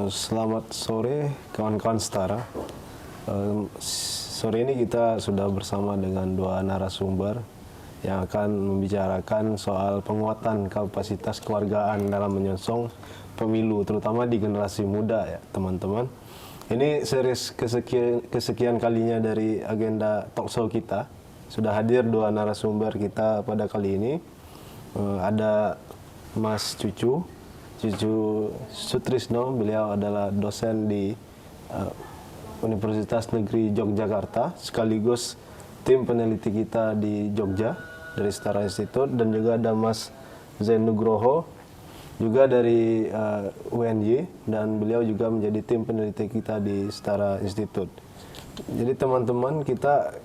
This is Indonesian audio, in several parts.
Selamat sore kawan-kawan setara. Sore ini kita sudah bersama dengan dua narasumber yang akan membicarakan soal penguatan kapasitas kewargaan dalam menyongsong pemilu, terutama di generasi muda ya teman-teman. Ini series kesekian kalinya dari agenda talkshow kita. Sudah hadir dua narasumber kita pada kali ini. Ada Mas Cucu Sutrisno, beliau adalah dosen di Universitas Negeri Yogyakarta, sekaligus tim peneliti kita di Jogja dari Setara Institute, dan juga ada Mas Zain Nugroho, juga dari UNY, dan beliau juga menjadi tim peneliti kita di Setara Institute. Jadi teman-teman, kita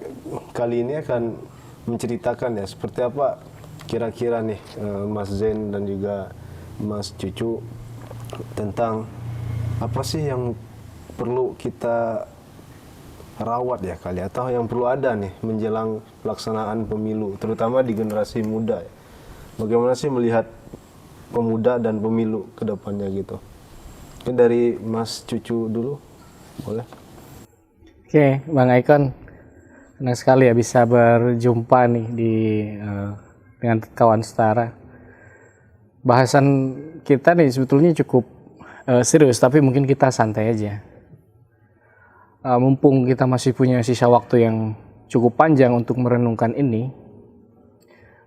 kali ini akan menceritakan ya seperti apa kira-kira nih Mas Zain dan juga Mas Cucu tentang apa sih yang perlu kita rawat ya kali, atau yang perlu ada nih menjelang pelaksanaan pemilu, terutama di generasi muda. Bagaimana sih melihat pemuda dan pemilu ke depannya gitu? Mungkin dari Mas Cucu dulu, boleh? Oke, Bang Icon, senang sekali ya bisa berjumpa nih dengan kawan setara. Bahasan kita nih sebetulnya cukup serius, tapi mungkin kita santai aja. Mumpung kita masih punya sisa waktu yang cukup panjang untuk merenungkan ini,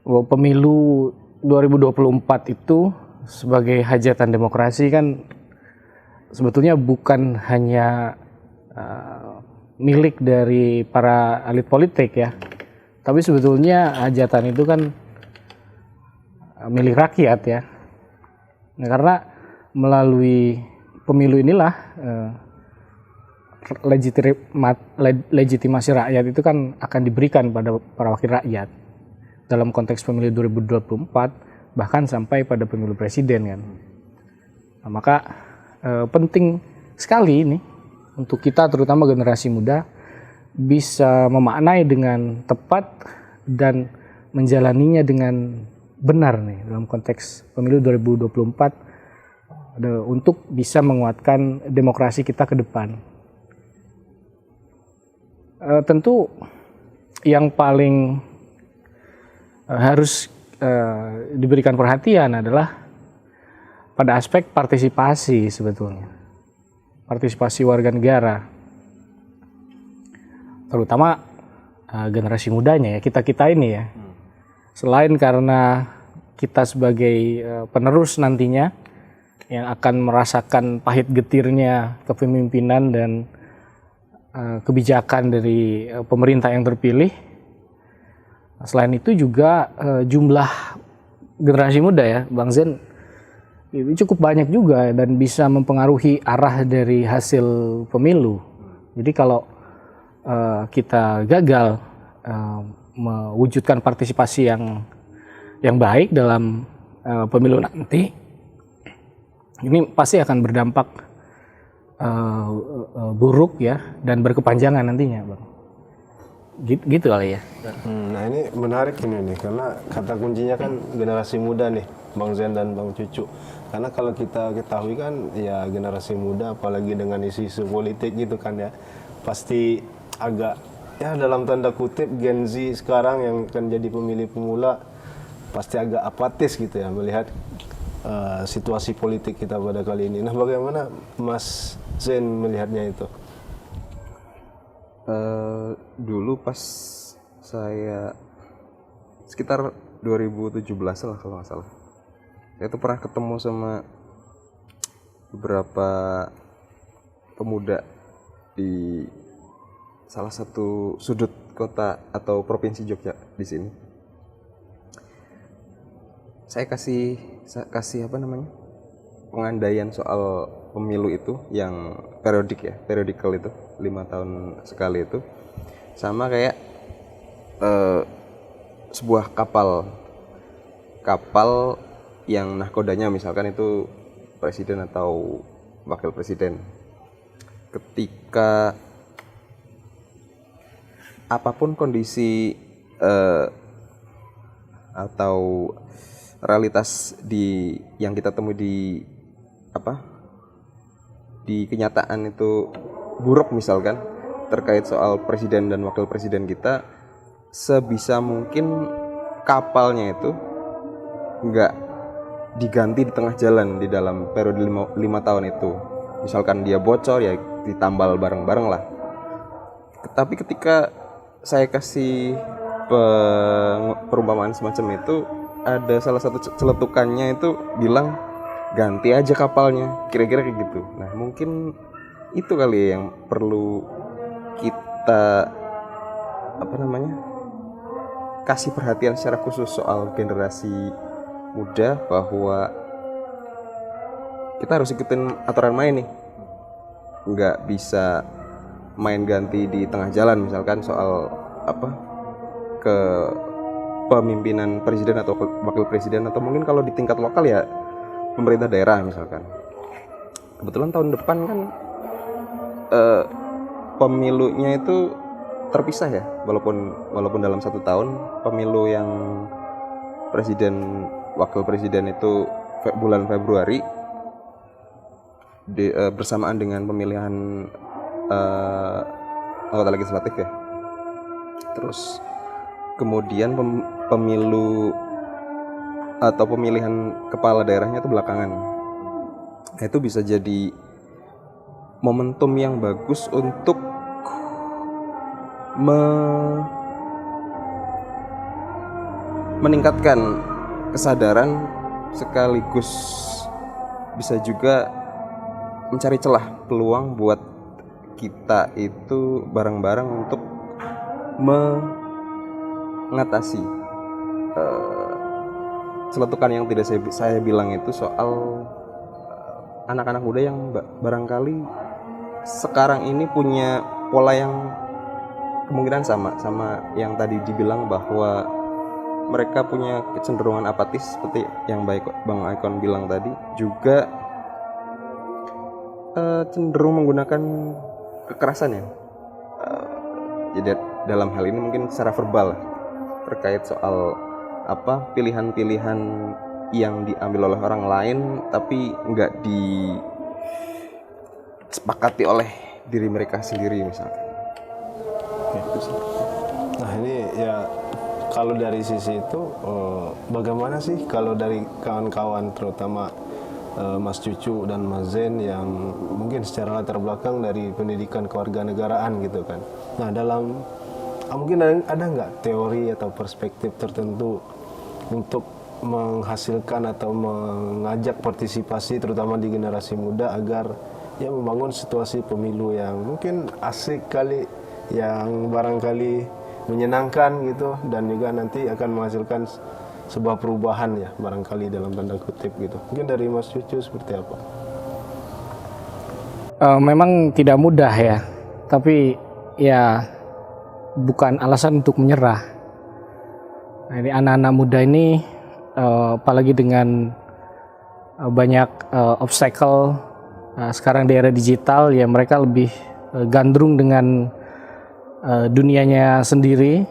bahwa pemilu 2024 itu sebagai hajatan demokrasi kan sebetulnya bukan hanya milik dari para elit politik ya, tapi sebetulnya hajatan itu kan milik rakyat ya. Nah, karena melalui pemilu inilah legitimasi rakyat itu kan akan diberikan pada para wakil rakyat dalam konteks pemilu 2024, bahkan sampai pada pemilu presiden kan. Nah, maka penting sekali ini untuk kita, terutama generasi muda, bisa memaknai dengan tepat dan menjalaninya dengan benar nih dalam konteks pemilu 2024 untuk bisa menguatkan demokrasi kita ke depan. Tentu yang paling harus diberikan perhatian adalah pada aspek partisipasi sebetulnya. Partisipasi warga negara. Terutama generasi mudanya ya, kita-kita ini ya. Selain karena kita sebagai penerus nantinya yang akan merasakan pahit getirnya kepemimpinan dan kebijakan dari pemerintah yang terpilih. Selain itu juga jumlah generasi muda ya, Bang Zain, itu cukup banyak juga dan bisa mempengaruhi arah dari hasil pemilu. Jadi kalau kita gagal mewujudkan partisipasi yang baik dalam pemilu nanti, ini pasti akan berdampak buruk ya dan berkepanjangan nantinya, Bang. Gitu kali ya. Nah ini menarik ini nih, karena kata kuncinya kan generasi muda nih, Bang Zain dan Bang Cucu. Karena kalau kita ketahui kan ya generasi muda, apalagi dengan isu-isu politik gitu kan ya, pasti agak ya dalam tanda kutip Gen Z sekarang yang akan jadi pemilih pemula pasti agak apatis gitu ya melihat situasi politik kita pada kali ini. Nah bagaimana Mas Zain melihatnya itu? Dulu pas saya sekitar 2017 lah kalau nggak salah, saya tuh pernah ketemu sama beberapa pemuda di salah satu sudut kota atau provinsi Jogja di sini. Saya kasih pengandaian soal pemilu itu yang periodikal itu 5 tahun sekali itu, sama kayak sebuah kapal yang nahkodanya misalkan itu presiden atau wakil presiden. Ketika apapun kondisi atau realitas yang kita temui di di kenyataan itu buruk misalkan terkait soal presiden dan wakil presiden kita, sebisa mungkin kapalnya itu nggak diganti di tengah jalan di dalam periode 5 tahun itu. Misalkan dia bocor ya ditambal bareng-bareng lah. Tapi ketika saya kasih perumpamaan semacam itu, ada salah satu celetukannya itu bilang ganti aja kapalnya, kira-kira kayak gitu. Nah mungkin itu kali yang perlu kita kasih perhatian secara khusus soal generasi muda, bahwa kita harus ikutin aturan main nih, nggak bisa main ganti di tengah jalan misalkan soal ke pemimpinan presiden atau wakil presiden, atau mungkin kalau di tingkat lokal ya pemerintah daerah misalkan. Kebetulan tahun depan kan pemilunya itu terpisah ya, walaupun dalam 1 tahun pemilu yang presiden wakil presiden itu bulan Februari bersamaan dengan pemilihan anggota legislatif ya. Terus kemudian pemilu atau pemilihan kepala daerahnya itu belakangan. Nah, itu bisa jadi momentum yang bagus untuk meningkatkan kesadaran, sekaligus bisa juga mencari celah peluang buat kita itu bareng-bareng untuk mengatasi celetukan yang tidak saya bilang itu soal anak-anak muda yang barangkali sekarang ini punya pola yang kemungkinan sama yang tadi dibilang, bahwa mereka punya kecenderungan apatis seperti yang Bang Icon bilang tadi, juga cenderung menggunakan kekerasan ya. Jadi dalam hal ini mungkin secara verbal terkait soal pilihan-pilihan yang diambil oleh orang lain tapi nggak disepakati oleh diri mereka sendiri misalnya. Nah ini ya, kalau dari sisi itu bagaimana sih kalau dari kawan-kawan terutama Mas Cucu dan Mas Zen yang mungkin secara latar belakang dari pendidikan kewarganegaraan gitu kan. Nah mungkin ada nggak teori atau perspektif tertentu untuk menghasilkan atau mengajak partisipasi terutama di generasi muda agar ya membangun situasi pemilu yang mungkin asik kali, yang barangkali menyenangkan gitu, dan juga nanti akan menghasilkan sebuah perubahan ya barangkali dalam tanda kutip gitu. Mungkin dari Mas Cucu seperti apa? Memang tidak mudah ya, tapi ya bukan alasan untuk menyerah. Nah, ini anak-anak muda ini apalagi dengan banyak obstacle sekarang di era digital ya, mereka lebih gandrung dengan dunianya sendiri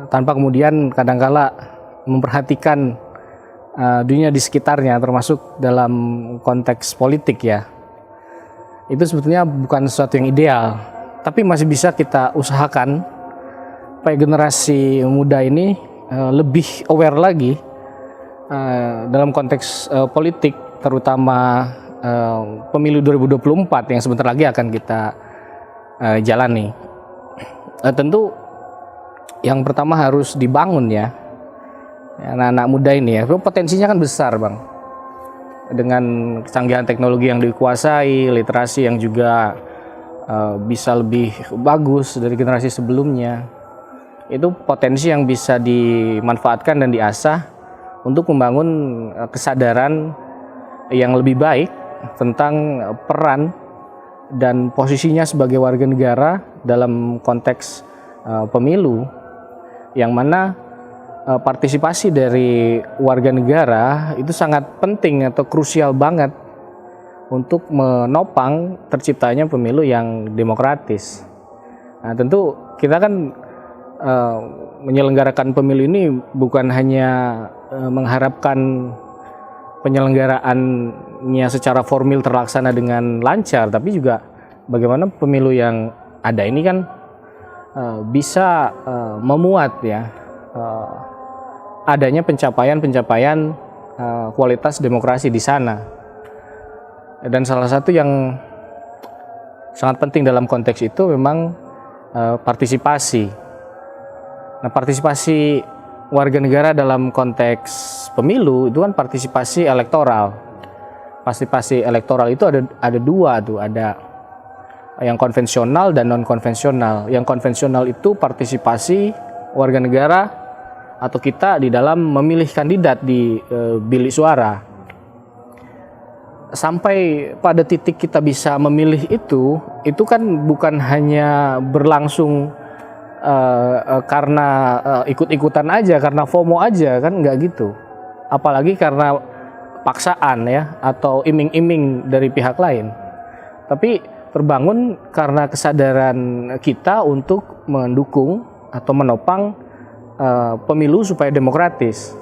tanpa kemudian kadangkala memperhatikan dunia di sekitarnya, termasuk dalam konteks politik ya. Itu sebetulnya bukan sesuatu yang ideal, tapi masih bisa kita usahakan supaya generasi muda ini lebih aware lagi dalam konteks politik, terutama pemilu 2024 yang sebentar lagi akan kita jalani. Tentu yang pertama harus dibangun ya anak-anak muda ini ya, potensinya kan besar Bang, dengan kecanggihan teknologi yang dikuasai, literasi yang juga bisa lebih bagus dari generasi sebelumnya. Itu potensi yang bisa dimanfaatkan dan diasah untuk membangun kesadaran yang lebih baik tentang peran dan posisinya sebagai warga negara dalam konteks pemilu, yang mana partisipasi dari warga negara itu sangat penting atau krusial banget untuk menopang terciptanya pemilu yang demokratis. Nah, tentu kita kan menyelenggarakan pemilu ini bukan hanya mengharapkan penyelenggaraan pemilunya secara formil terlaksana dengan lancar, tapi juga bagaimana pemilu yang ada ini kan bisa memuat ya adanya pencapaian-pencapaian kualitas demokrasi di sana. Dan salah satu yang sangat penting dalam konteks itu memang partisipasi. Nah, partisipasi warga negara dalam konteks pemilu itu kan partisipasi elektoral. Partisipasi elektoral itu ada dua tuh, ada yang konvensional dan non konvensional. Yang konvensional itu partisipasi warga negara atau kita di dalam memilih kandidat di bilik suara. Sampai pada titik kita bisa memilih itu kan bukan hanya berlangsung karena ikut-ikutan aja, karena FOMO aja, kan nggak gitu. Apalagi karena paksaan ya atau iming-iming dari pihak lain. Tapi terbangun karena kesadaran kita untuk mendukung atau menopang pemilu supaya demokratis.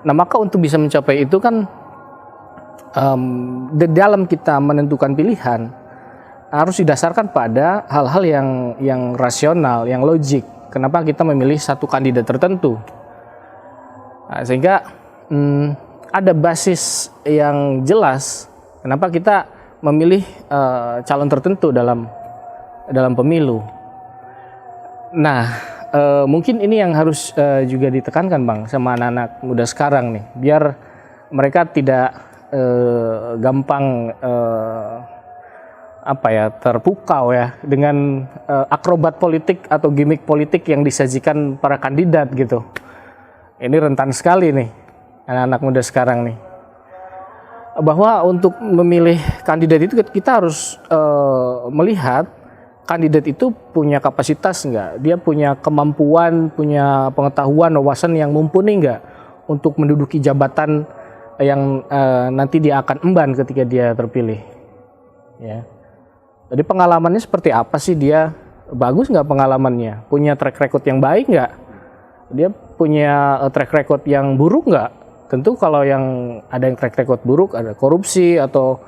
Nah, maka untuk bisa mencapai itu kan di dalam kita menentukan pilihan harus didasarkan pada hal-hal yang rasional, yang logik. Kenapa kita memilih satu kandidat tertentu? Nah, sehingga ada basis yang jelas kenapa kita memilih calon tertentu dalam pemilu. Nah, mungkin ini yang harus juga ditekankan Bang sama anak-anak muda sekarang nih, biar mereka tidak gampang terpukau ya dengan akrobat politik atau gimmick politik yang disajikan para kandidat gitu. Ini rentan sekali nih anak-anak muda sekarang nih. Bahwa untuk memilih kandidat itu kita harus melihat kandidat itu punya kapasitas enggak, dia punya kemampuan, punya pengetahuan, wawasan yang mumpuni enggak untuk menduduki jabatan yang nanti dia akan emban ketika dia terpilih. Ya. Jadi pengalamannya seperti apa sih dia? Bagus nggak pengalamannya? Punya track record yang baik nggak? Dia punya track record yang buruk nggak? Tentu kalau yang ada yang track record buruk, ada korupsi atau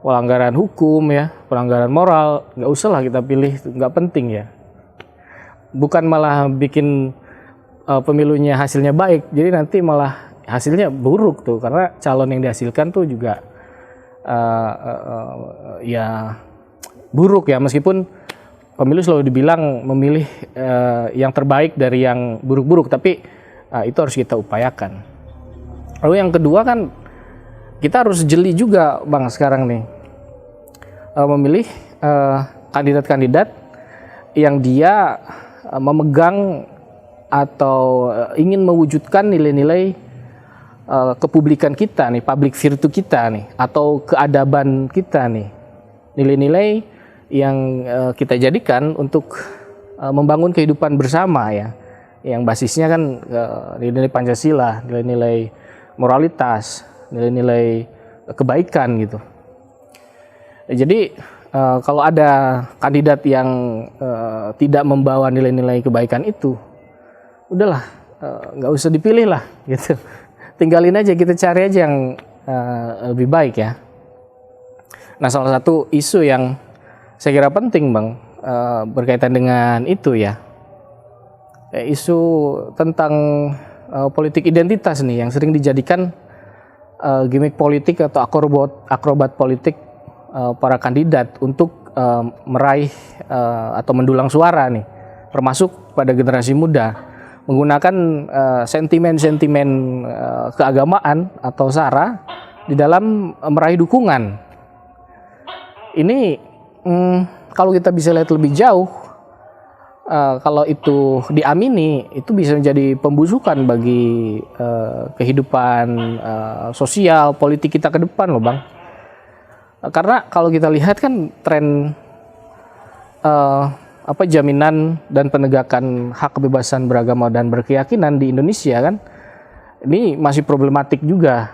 pelanggaran hukum ya, pelanggaran moral, nggak usah lah kita pilih, nggak penting ya. Bukan malah bikin pemilunya hasilnya baik, jadi nanti malah hasilnya buruk tuh, karena calon yang dihasilkan tuh juga ya buruk ya, meskipun pemilu selalu dibilang memilih yang terbaik dari yang buruk-buruk, tapi itu harus kita upayakan. Lalu yang kedua kan kita harus jeli juga Bang sekarang nih memilih kandidat-kandidat yang dia memegang atau ingin mewujudkan nilai-nilai kepublikan kita nih, public virtue kita nih, atau keadaban kita nih, nilai-nilai yang kita jadikan untuk membangun kehidupan bersama ya, yang basisnya kan nilai-nilai Pancasila, nilai-nilai moralitas, nilai-nilai kebaikan gitu. Jadi kalau ada kandidat yang tidak membawa nilai-nilai kebaikan itu, udahlah nggak usah dipilih lah gitu. Tinggalin aja, kita cari aja yang lebih baik ya. Nah, salah satu isu yang saya kira penting Bang berkaitan dengan itu ya, isu tentang politik identitas nih yang sering dijadikan gimmick politik atau akrobat politik para kandidat untuk meraih atau mendulang suara nih, termasuk pada generasi muda, menggunakan sentimen-sentimen keagamaan atau sara di dalam meraih dukungan. Ini kalau kita bisa lihat lebih jauh, kalau itu diamini, itu bisa menjadi pembusukan bagi kehidupan sosial politik kita ke depan loh Bang. Karena kalau kita lihat kan tren jaminan dan penegakan hak kebebasan beragama dan berkeyakinan di Indonesia kan ini masih problematik juga.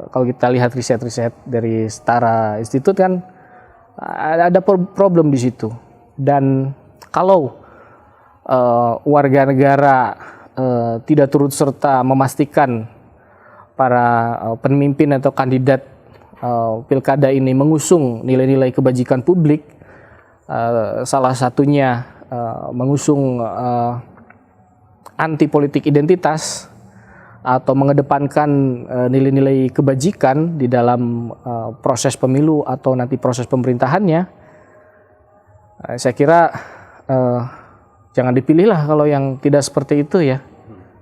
Kalau kita lihat riset-riset dari Setara Institute kan ada problem di situ. Dan kalau warga negara tidak turut serta memastikan para pemimpin atau kandidat pilkada ini mengusung nilai-nilai kebajikan publik, salah satunya mengusung anti politik identitas atau mengedepankan nilai-nilai kebajikan di dalam proses pemilu atau nanti proses pemerintahannya, saya kira jangan dipilihlah kalau yang tidak seperti itu ya.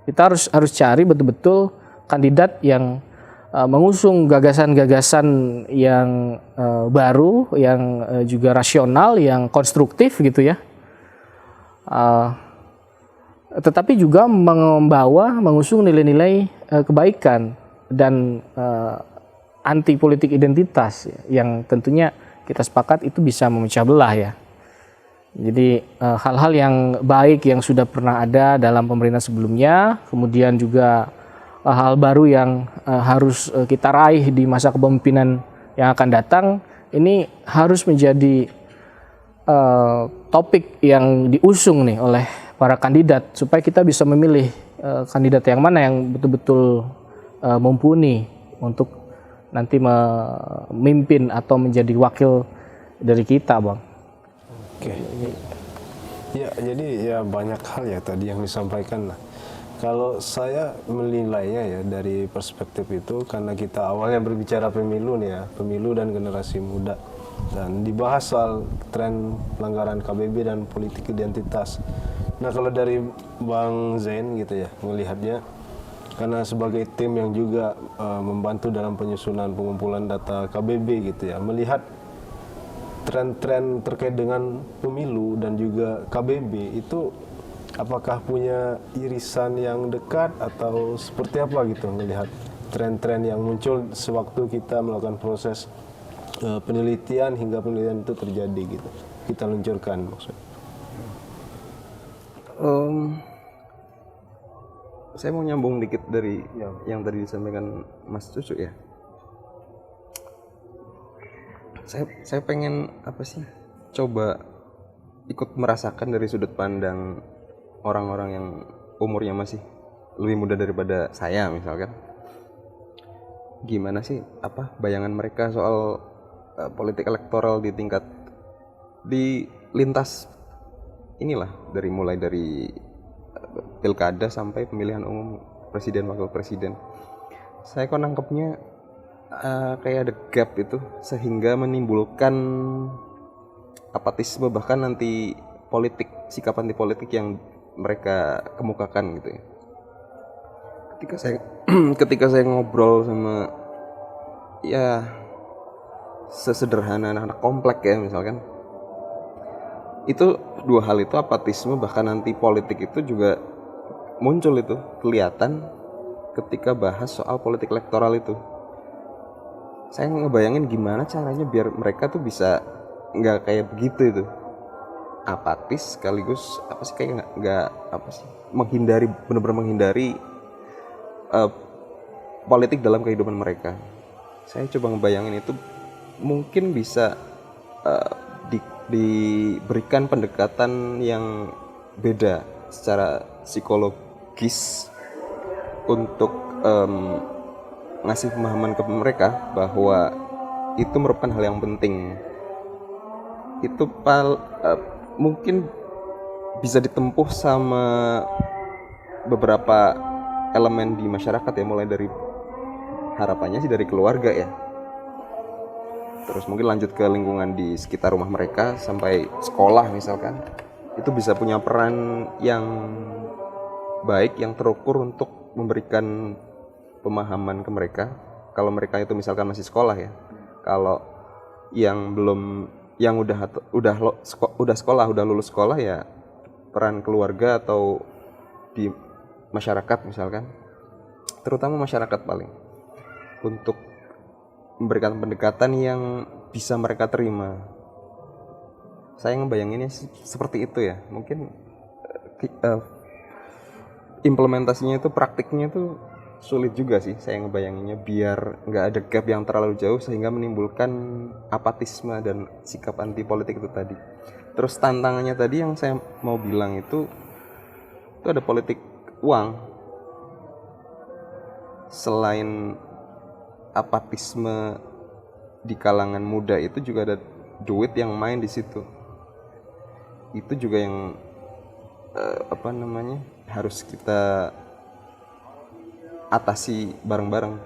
Kita harus cari betul-betul kandidat yang mengusung gagasan-gagasan yang baru, yang juga rasional, yang konstruktif gitu ya. Tetapi juga mengusung nilai-nilai kebaikan dan anti politik identitas yang tentunya kita sepakat itu bisa memecah belah ya. Jadi hal-hal yang baik yang sudah pernah ada dalam pemerintahan sebelumnya, kemudian juga hal baru yang harus kita raih di masa kepemimpinan yang akan datang, ini harus menjadi topik yang diusung nih oleh para kandidat supaya kita bisa memilih kandidat yang mana yang betul-betul mumpuni untuk nanti memimpin atau menjadi wakil dari kita, Bang. Oke. Ya, jadi ya banyak hal ya tadi yang disampaikan lah. Kalau saya menilainya ya dari perspektif itu, karena kita awalnya berbicara pemilu nih ya, pemilu dan generasi muda. Dan dibahas soal tren pelanggaran KBB dan politik identitas. Nah kalau dari Bang Zain gitu ya, melihatnya, karena sebagai tim yang juga membantu dalam penyusunan pengumpulan data KBB gitu ya, melihat tren-tren terkait dengan pemilu dan juga KBB itu apakah punya irisan yang dekat atau seperti apa gitu melihat tren-tren yang muncul sewaktu kita melakukan proses penelitian hingga penelitian itu terjadi gitu, kita luncurkan maksudnya. Saya mau nyambung dikit dari yang tadi disampaikan Mas Cucu ya. Saya pengen apa sih? Coba ikut merasakan dari sudut pandang orang-orang yang umurnya masih lebih muda daripada saya misalkan. Gimana sih bayangan mereka soal politik elektoral di lintas inilah, mulai dari pilkada sampai pemilihan umum presiden wakil presiden. Saya kok nangkepnya kayak ada gap itu sehingga menimbulkan apatisme, bahkan nanti sikap anti politik yang mereka kemukakan gitu ya. Ketika saya ngobrol sama ya sesederhana anak-anak komplek ya misalkan, itu dua hal itu, apatisme bahkan anti politik itu juga muncul, itu kelihatan ketika bahas soal politik elektoral itu. Saya ngebayangin gimana caranya biar mereka tuh bisa nggak kayak begitu itu, apatis sekaligus kayak nggak menghindari, benar-benar menghindari politik dalam kehidupan mereka. Saya coba ngebayangin itu mungkin bisa diberikan pendekatan yang beda secara psikologis untuk ngasih pemahaman ke mereka bahwa itu merupakan hal yang penting. Itu mungkin bisa ditempuh sama beberapa elemen di masyarakat ya, mulai dari harapannya sih dari keluarga ya, terus mungkin lanjut ke lingkungan di sekitar rumah mereka sampai sekolah misalkan. Itu bisa punya peran yang baik, yang terukur untuk memberikan pemahaman ke mereka. Kalau mereka itu misalkan masih sekolah ya. Kalau yang belum, yang udah sekolah, udah lulus sekolah ya, peran keluarga atau di masyarakat misalkan, terutama masyarakat paling, untuk memberikan pendekatan yang bisa mereka terima. Saya ngebayanginnya seperti itu ya. Mungkin implementasinya itu, praktiknya itu sulit juga sih saya ngebayanginnya, biar nggak ada gap yang terlalu jauh sehingga menimbulkan apatisme dan sikap anti politik itu tadi. Terus tantangannya tadi yang saya mau bilang itu ada politik uang. Selain apatisme di kalangan muda itu juga ada duit yang main di situ. Itu juga yang harus kita atasi bareng-bareng.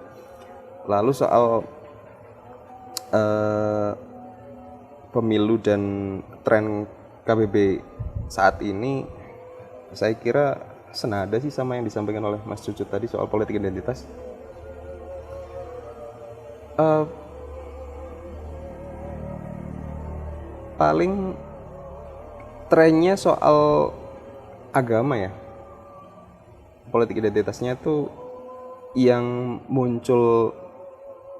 Lalu soal pemilu dan tren KBB saat ini, saya kira senada sih sama yang disampaikan oleh Mas Cucut tadi soal politik identitas. Paling trennya soal agama ya, politik identitasnya tuh yang muncul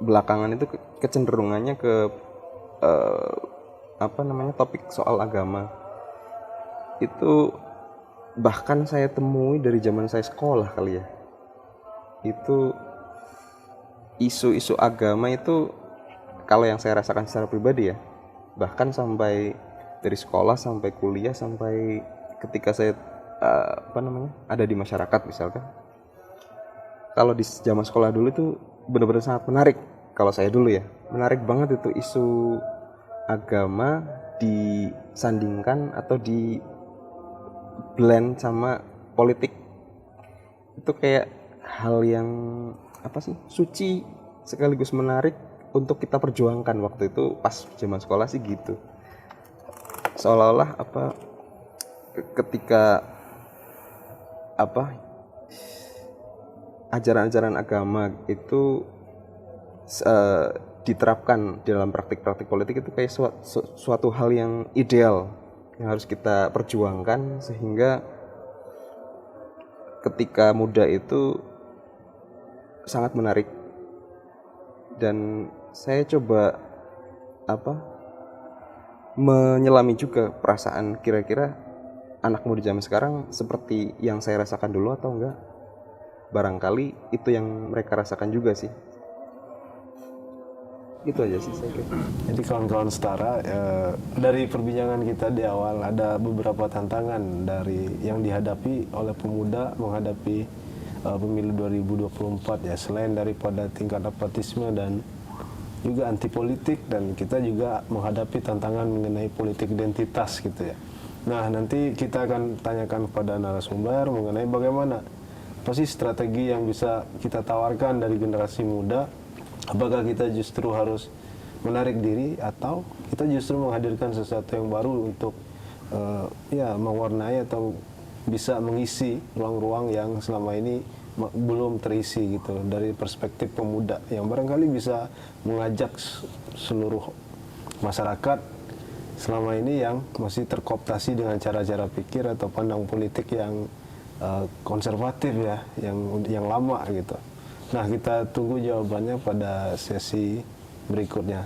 belakangan itu kecenderungannya ke topik soal agama. Itu bahkan saya temui dari zaman saya sekolah kali ya. Itu isu-isu agama itu, kalau yang saya rasakan secara pribadi ya, bahkan sampai dari sekolah sampai kuliah sampai ketika saya ada di masyarakat misalkan. Kalau di zaman sekolah dulu itu benar-benar sangat menarik. Kalau saya dulu ya, menarik banget itu isu agama disandingkan atau di blend sama politik. Itu kayak hal yang suci sekaligus menarik untuk kita perjuangkan waktu itu pas zaman sekolah sih gitu. Seolah-olah ketika ajaran-ajaran agama itu diterapkan dalam praktik-praktik politik itu kayak suatu hal yang ideal yang harus kita perjuangkan, sehingga ketika muda itu sangat menarik. Dan saya coba menyelami juga perasaan kira-kira anak muda zaman sekarang seperti yang saya rasakan dulu atau enggak. Barangkali itu yang mereka rasakan juga sih. Itu aja sih saya kira. Jadi kawan-kawan setara, dari perbincangan kita di awal ada beberapa tantangan dari yang dihadapi oleh pemuda menghadapi pemilu 2024 ya, selain daripada tingkat apatisme dan juga anti politik, dan kita juga menghadapi tantangan mengenai politik identitas gitu ya. Nah, nanti kita akan tanyakan kepada narasumber mengenai bagaimana apa sih strategi yang bisa kita tawarkan dari generasi muda. Apakah kita justru harus menarik diri atau kita justru menghadirkan sesuatu yang baru untuk mewarnai atau bisa mengisi ruang-ruang yang selama ini belum terisi gitu, dari perspektif pemuda yang barangkali bisa mengajak seluruh masyarakat selama ini yang masih terkooptasi dengan cara-cara pikir atau pandang politik yang konservatif ya, yang lama gitu. Nah, kita tunggu jawabannya pada sesi berikutnya.